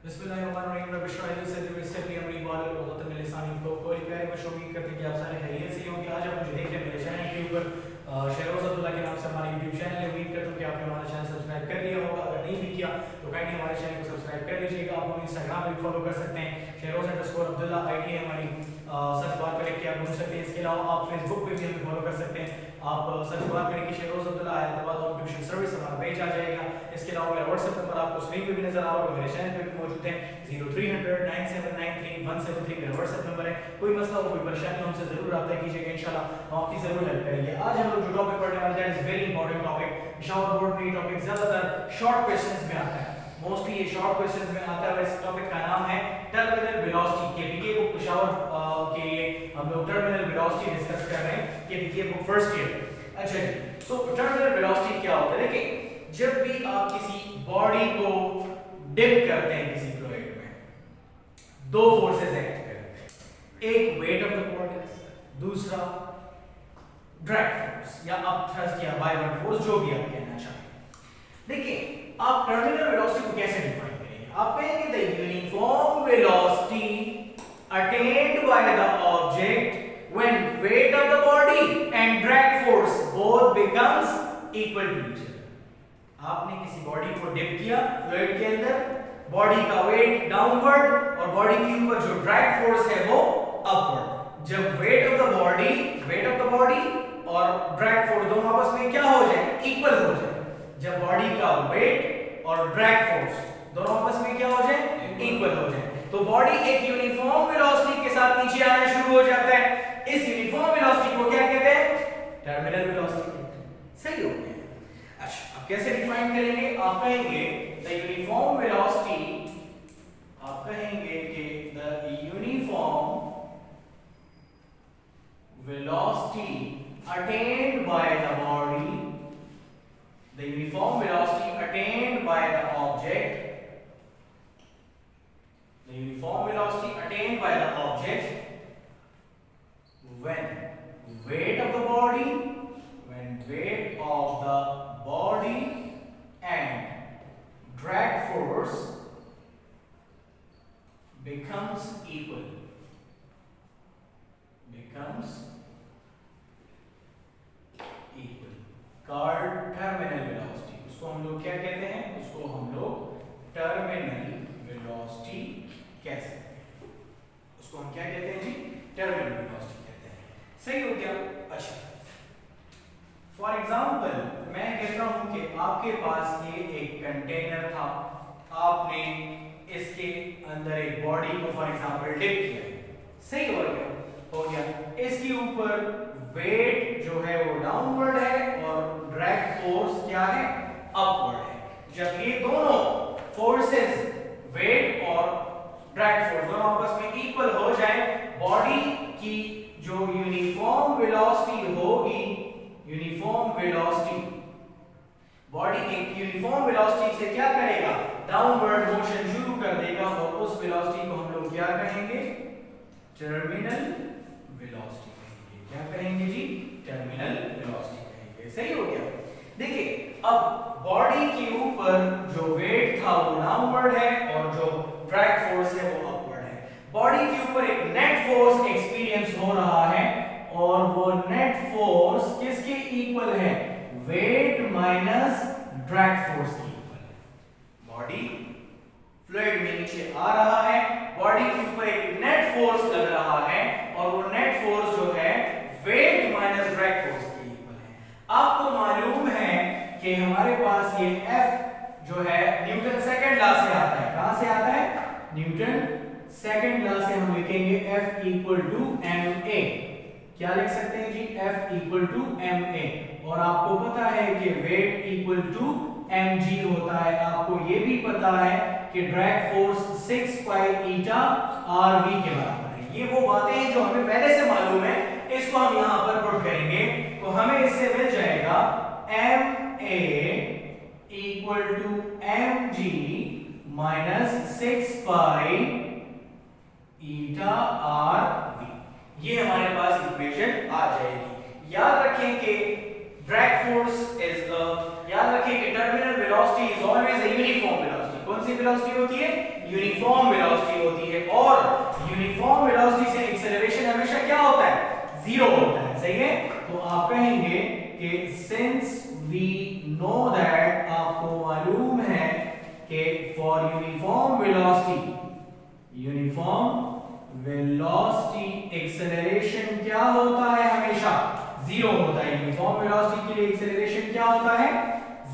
बिस्मिल्लाहिर्रहमानिर्रहीम रब्बिश्रह ली सदरी वयस्सिर अमरी वाहलुल उक़दतम मिन लिसानी यफ़क़हू क़ौली। प्यारे बच्चों, उम्मीद करते हैं कि आप सारे खैरियत से होंगे। आज आप मुझे देख रहे हैं मेरे चैनल के ऊपर शेरोज़ अब्दुल्ला के नाम से हमारा यूट्यूब चैनल है। उम्मीद करता हूँ कि आपने हमारा चैनल सब्सक्राइब कर लिया होगा। अगर नहीं भी किया तो काइंडली हमारे चैनल को सब्सक्राइब कर लीजिएगा। आप हमें इंस्टाग्राम पे भी फॉलो कर सकते हैं, शेरोज़_अब्दुल्ला आईडी है हमारी, सर्च बार पर लिख के आप ढूंढ सकते हैं। इसके अलावा आप फेसबुक पे भी हमें फॉलो कर सकते हैं, आप सर्च बार पर लिखिए शेरोज़ Abdullah Hyderabad home tuition service, हमारा पेज आ जाएगा। इसके अलावा मेरा व्हाट्सएप नंबर आपको स्क्रीन पे भी नजर आ रहा होगा, मेरे चैनल पे भी मौजूद है 0300 9793 173 मेरा व्हाट्सएप नंबर है। कोई मसला हो, कोई परेशानी हो, हमसे जरूर रब्ता कीजिएगा, इंशाल्लाह हम आपकी जरूर हेल्प करेंगे। आज हम लोग जो टॉपिक पढ़ने वाले हैं is very important topic. Peshawar board में ये टॉपिक ज्यादातर शॉर्ट क्वेश्चंस में आता है, मोस्टली ये शॉर्ट क्वेश्चंस में आता है। इस टॉपिक का नाम है terminal velocity. KPK book Peshawar के लिए हम लोग टर्मिनल वेलोसिटी डिस्कस कर रहे हैं, केपीके बुक फर्स्ट ईयर। अच्छा जी, सो टर्मिनल वेलोसिटी क्या होता है? देखिए, जब भी आप किसी बॉडी को डिप करते हैं किसी फ्लूइड में, दो फोर्सेस एक्ट करते हैं, एक वेट ऑफ द बॉडी, दूसरा ड्रैग फोर्स या अप थ्रस्ट या बायवर्ड फोर्स, जो भी आप कहना चाहें। देखिए, आप टर्मिनल वेलोसिटी को कैसे डिफाइन करेंगे? आप कहेंगे the uniform velocity attend by the object when weight of the body and drag force both becomes equal to each other. आपने किसी बॉडी को डिप किया फ्लूइड के अंदर, बॉडी का वेट डाउनवर्ड और बॉडी के ऊपर जो ड्रैग फोर्स है वो अपवर्ड। जब वेट ऑफ द बॉडी और ड्रैग फोर्स दोनों आपस में क्या हो जाए? इक्वल हो जाए। जब बॉडी का वेट और ड्रैग फोर्स दोनों आपस में क्या हो जाए? इक्वल हो जाए, तो बॉडी एक यूनिफॉर्म वेलोसिटी के साथ नीचे आना शुरू हो जाता है। इस यूनिफॉर्म वेलोसिटी को क्या कहते हैं? टर्मिनल वेलोसिटी कहते हैं। सही हो गया। अच्छा, अब कैसे डिफाइन करेंगे? आप कहेंगे द यूनिफॉर्म वेलोसिटी, आप कहेंगे कि the uniform velocity attend by the body, the uniform velocity attend by the object, the uniform velocity attained by the object when weight of the body and drag force becomes equal, called terminal velocity। उसको हम लोग क्या कहते हैं? उसको हम लोग terminal velocity कह सकते हैं। उसको हम क्या कहते हैं जी? टर्मिनल वेलोसिटी कहते हैं। सही हो गया। अच्छा, फॉर एग्जांपल मैं कहता हूं कि आपके पास ये एक कंटेनर था, आपने इसके अंदर एक बॉडी को फॉर एग्जांपल डिप किया। सही हो गया। इसके ऊपर वेट जो है वो डाउनवर्ड है और ड्रैग फोर्स क्या है? अपवर्ड है। जब ये दोनों फोर्सेस, वेट और ड्रैग फोर्स दोनों आपस में इक्वल हो जाए, बॉडी की जो यूनिफॉर्म वेलोसिटी होगी, बॉडी एक यूनिफॉर्म वेलोसिटी से क्या करेगा? डाउनवर्ड मोशन शुरू कर देगा और उस वेलोसिटी को हम लोग क्या कहेंगे? टर्मिनल वेलोसिटी कहेंगे। क्या कहेंगे जी? टर्मिनल वेलोसिटी कहेंगे। सही हो गया। देखिए, अब बॉडी के ऊपर जो वेट था वो डाउनवर्ड है और जो ड्रैग फोर्स है वो अपवर्ड है। बॉडी के ऊपर एक नेट फोर्स एक्सपीरियंस हो रहा है और वो नेट फोर्स किसके इक्वल है? वेट माइनस ड्रैग फोर्स के इक्वल है। बॉडी फ्लूइड में नीचे आ रहा है, बॉडी के ऊपर एक नेट फोर्स लग रहा है और वो नेट फोर्स जो है वेट माइनस ड्रैग फोर्स के इक्वल है। आपको मालूम है कि हमारे पास ये F जो है न्यूटन सेकंड लॉ से आता है। कहां से आता है? न्यूटन सेकंड लॉ से हम लिखेंगे F इक्वल टू ma। क्या लिख सकते हैं जी? F equal to ma। और आपको पता है कि वेट इक्वल टू mg होता है। आपको ये भी पता है कि drag force 6 pi eta rv के बराबर है। ये वो बातें हैं जो हमें पहले से मालूम है, इसको हम यहां पर पुट करेंगे तो हमें इससे मिल जाएगा ma equal to mg minus 6 pi eta rv। ये हमारे पास इक्वेशन आ जाएगी। याद रखें कि ड्रैग फोर्स इज याद रखें कि terminal velocity is always a uniform velocity. कौन सी सी वेलोसिटी होती है? यूनिफॉर्म वेलोसिटी होती है, और यूनिफॉर्म वेलोसिटी से एक्सेलरेशन हमेशा क्या होता है? जीरो होता है, सही है? तो आप कहेंगे कि सिंस वी नो दैट, आपको मालूम है कि फॉर यूनिफॉर्म वेलोसिटी एक्सेलरेशन क्या होता है? हमेशा जीरो होता है। यूनिफॉर्म वेलोसिटी के लिए एक्सेलरेशन क्या होता है?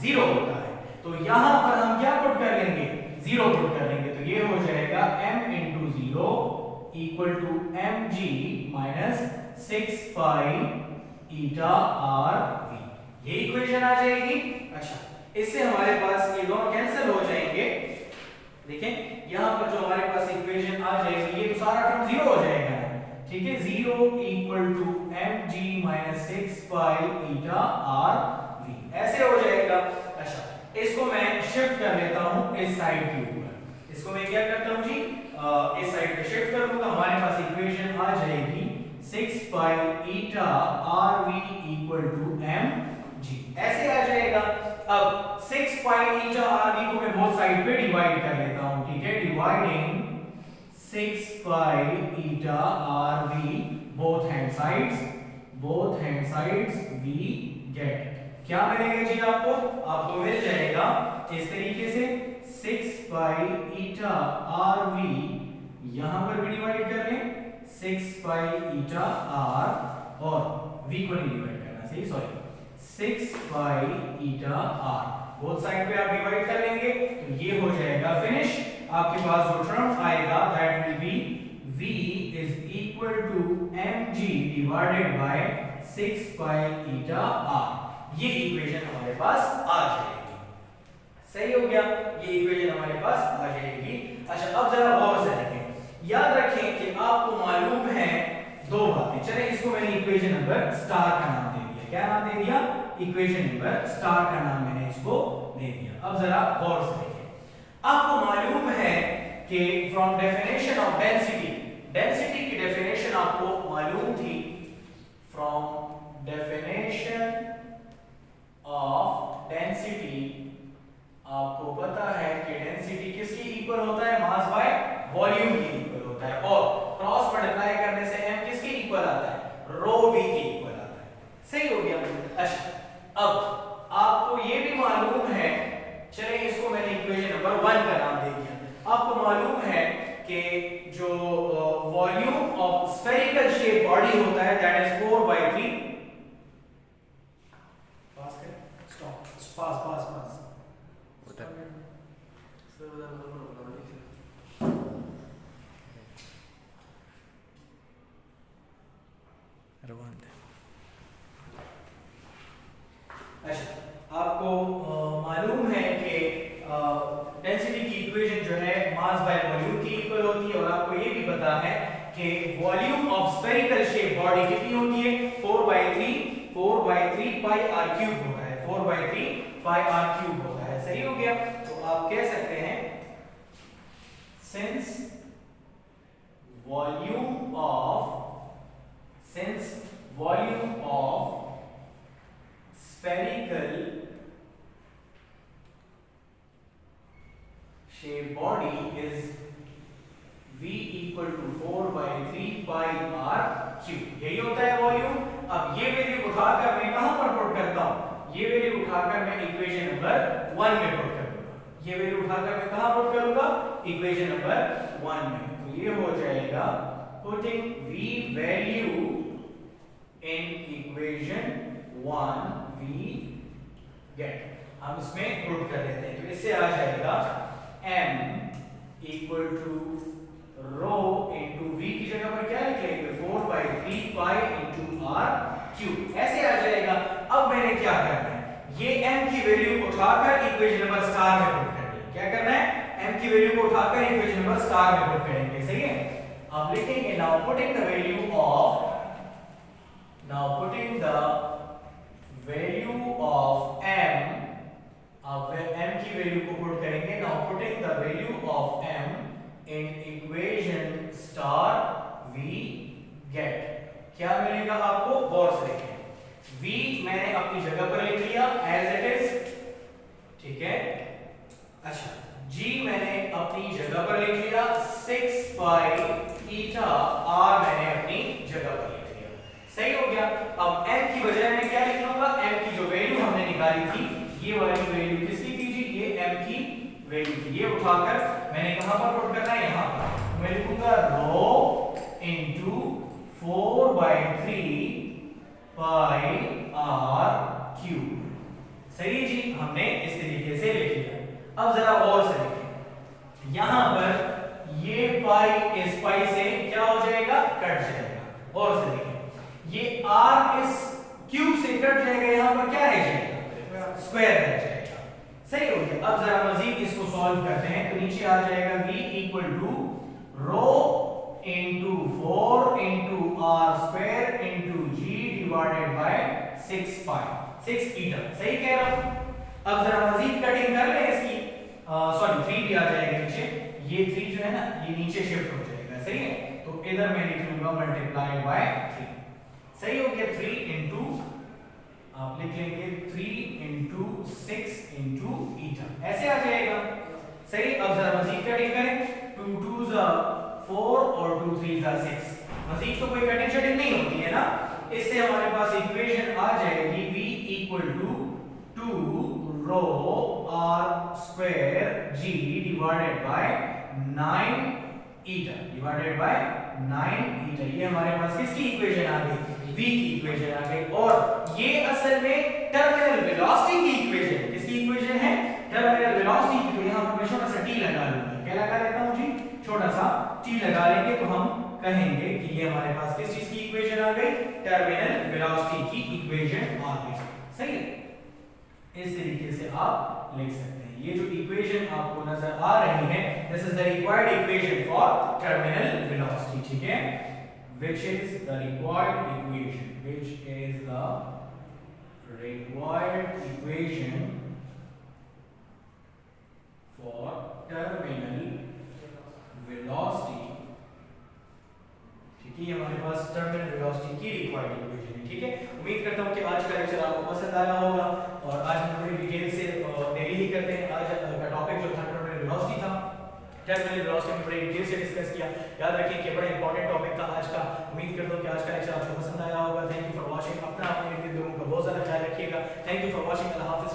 जीरो होता है। तो यहां पर हम क्या पुट कर लेंगे? जीरो पुट कर लेंगे। तो ये हो जाएगा m into zero equal to M G minus 6 pi eta R V, ये इक्वेशन आ जाएगी। अच्छा, इससे हमारे पास ये दोनों कैंसिल हो जाएंगे। देखें यहां पर जो हमारे पास इक्वेशन आ जाएगी, ये तो सारा टर्म जीरो हो जाएगा, ठीक है? Zero equal to M G minus 6 pi eta R V, ऐसे हो जाएगा। अच्छा, इसको मैं शिफ्ट कर लेता हूं इस साइड के ऊपर। इसको मैं क्या करता हूं जी, इस साइड पे शिफ्ट कर दूंगा। हमारे पास इक्वेशन आ जाएगी 6 pi eta R V equal to M G, ऐसे आ जाएगा। अब 6 पाई ईटा आर वी को मैं बोथ साइड पे डिवाइड कर लेता हूं, ठीक है? Dividing 6 pi eta R V both hand sides we get, क्या मिलेगा जी आपको? आपको मिल जाएगा इस तरीके से 6 पाई ईटा आर वी, यहां पर भी डिवाइड कर लें 6 पाई ईटा आर, और v को नहीं डिवाइड करना, सही, sorry, 6 pi eta R, both side पे आप डिवाइड कर लेंगे तो ये हो जाएगा फिनिश। आपके पास जो टर्म आएगा that will be v is equal to mg divided by 6 pi eta R, ये इक्वेशन हमारे पास आ जाएगी। सही हो गया, ये इक्वेशन हमारे पास आ जाएगी। अच्छा, अब जरा गौर से देखें, याद रखें कि आपको मालूम है दो बातें। चले, इसको मैंने इक्वेशन नंबर स्टार का नाम दे दिया। क्या नाम दे दिया? इक्वेशन नंबर स्टार का नाम मैंने इसको दे दिया। अब जरा गौर से देखें, आपको मालूम है कि फ्रॉम डेफिनेशन ऑफ डेंसिटी की डेफिनेशन आपको मालूम थी। फ्रॉम डेफिनेशन ऑफ डेंसिटी आपको पता है कि डेंसिटी किसकी इक्वल होता है? मास बाय वॉल्यूम की इक्वल होता है, और क्रॉस मल्टीप्लाई करने से m किसके इक्वल आता है? रो v के इक्वल आता है। सही हो गया। अच्छा, अब आपको ये भी मालूम है, चले इसको मैंने इक्वेशन नंबर 1 का नाम दे दिया। आपको मालूम है कि जो volume of spherical shape body होता है दैट इज 4/3, पास करें, स्टॉप, पास होता है अच्छा, आपको मालूम है कि डेंसिटी की इक्वेशन जो है मास बाय वॉल्यूम की इक्वल होती है, और आपको ये भी पता है कि volume of spherical shape body कितनी होती है? 4/3 पाई r क्यूब होता है, 4/3 पाई r क्यूब होता है। सही हो गया। तो आप कह सकते हैं since volume of spherical shape body is v equal to 4/3 pi r cube, यही होता है वॉल्यूम। अब ये वैल्यू उठाकर मैं कहां पर पुट करता हूं? ये वैल्यू उठाकर मैं इक्वेशन नंबर 1 में पुट करूंगा। ये वैल्यू उठाकर मैं कहां पुट करूंगा? इक्वेशन नंबर 1 में। तो ये हो जाएगा putting v value in equation 1 we get, हम इसमें पुट कर लेते हैं। तो इससे आ जाएगा m equal to rho into v की जगह पर क्या लिख लेंगे? 4/3 पाई इंटू r क्यूब, ऐसे आ जाएगा। अब मैंने क्या करना है? ये m की वैल्यू उठाकर इक्वेशन नंबर स्टार में पुट करनी है। क्या करना है? m की वैल्यू को उठाकर इक्वेशन नंबर स्टार में पुट करेंगे। सही है। अब लिखेंगे now putting the value of m, अब m की वैल्यू को पुट करेंगे। Now putting the value of m in equation star v get, क्या मिलेगा आपको? गौर से देखें, v मैंने अपनी जगह पर लिख लिया एज इट इज, ठीक है। अच्छा, g मैंने जगह पर लिख लिया, 6 पाई ईटा r मैंने अपनी जगह पर लिख लिया। सही हो गया। अब m की बजाय मैं क्या लिख लूंगा, m की जो वैल्यू हमने निकाली थी, ये वाली वैल्यू किसकी थी जी, ये m की वैल्यू थी। ये उठाकर मैंने कहां पर पुट करना है, यहां पर। मैं लिखूंगा रो इनटू 4/3 पाई r क्यूब। सही जी, हमने इस तरीके से लिख लिया। अब जरा और से देखें, यहां पर ये पाई इस पाई से क्या हो जाएगा, कट जाएगा। और से देखें, ये r इस क्यूब से कट जाएगा, यहां पर क्या रह जाएगा, स्क्वायर रह जाएगा। सही हो गया। अब जरा मजीद इसको सॉल्व करते हैं, तो नीचे आ जाएगा v equal to rho into 4 into r square into g divided by 6 pi 6 eta. सही कह रहा हूं। अब जरा मजीद कटिंग कर ले इसकी, सॉरी 3 भी आ जाएगा नीचे, ये 3 जो है ना ये नीचे शिफ्ट हो जाएगा। सही है, तो इधर मैं लिख लूंगा मल्टीप्लाइड बाय 3। सही हो गया। 3 इनटू आप लिख लेंगे 3 इनटू 6 इनटू ईटा, ऐसे आ जाएगा। सही। अब जरा मजीद कटिंग करें, 2 2 4 और 2 3 6। मजीद तो कोई कटिंग शटिंग नहीं होती है ना, इससे हमारे पास इक्वेशन आ जाएगी v equal to 2 rho r square g divided by 9 eta divided by 9 eta. ये हमारे पास किसकी इक्वेशन आ गई, v की इक्वेशन आ गई। और ये असल में टर्मिनल वेलोसिटी की इक्वेशन है। किसकी इक्वेशन है, टर्मिनल वेलोसिटी की। तो यहां पर मैं छोटा सा t लगा लूंगा। क्या लगा लेता हूं जी, छोटा सा t लगा लेंगे, तो हम कहेंगे कि ये हमारे पास किस चीज की इक्वेशन आ गई, टर्मिनल वेलोसिटी की इक्वेशन आ गई। सही है, इस तरीके से आप लिख सकते हैं। ये जो इक्वेशन आपको नजर आ रही है, this is the required equation for terminal velocity. ठीक है, which is the required equation, which is the required equation for terminal velocity। ठीक है, हमारे पास टर्मिनल वेलोसिटी की रिक्वायर्ड इक्वेशन है। ठीक है, उम्मीद करता हूं कि आज का लेक्चर आपको पसंद आया होगा। और आज हम थोड़ी डिटेल से डेली ही करते हैं। आज का टॉपिक जो था टर्मिनल वेलोसिटी था, टर्मिनल वेलोसिटी में बड़े डिटेल से डिस्कस किया। याद रखिए कि बड़ा इंपॉर्टेंट टॉपिक था आज का। उम्मीद करता हूं कि आज का लेक्चर आपको पसंद आया होगा। Thank you for watching. अपना अपने लोगों का बहुत ज़्यादा ख्याल रखिएगा। Thank you for watching. अल्लाह हाफिज़।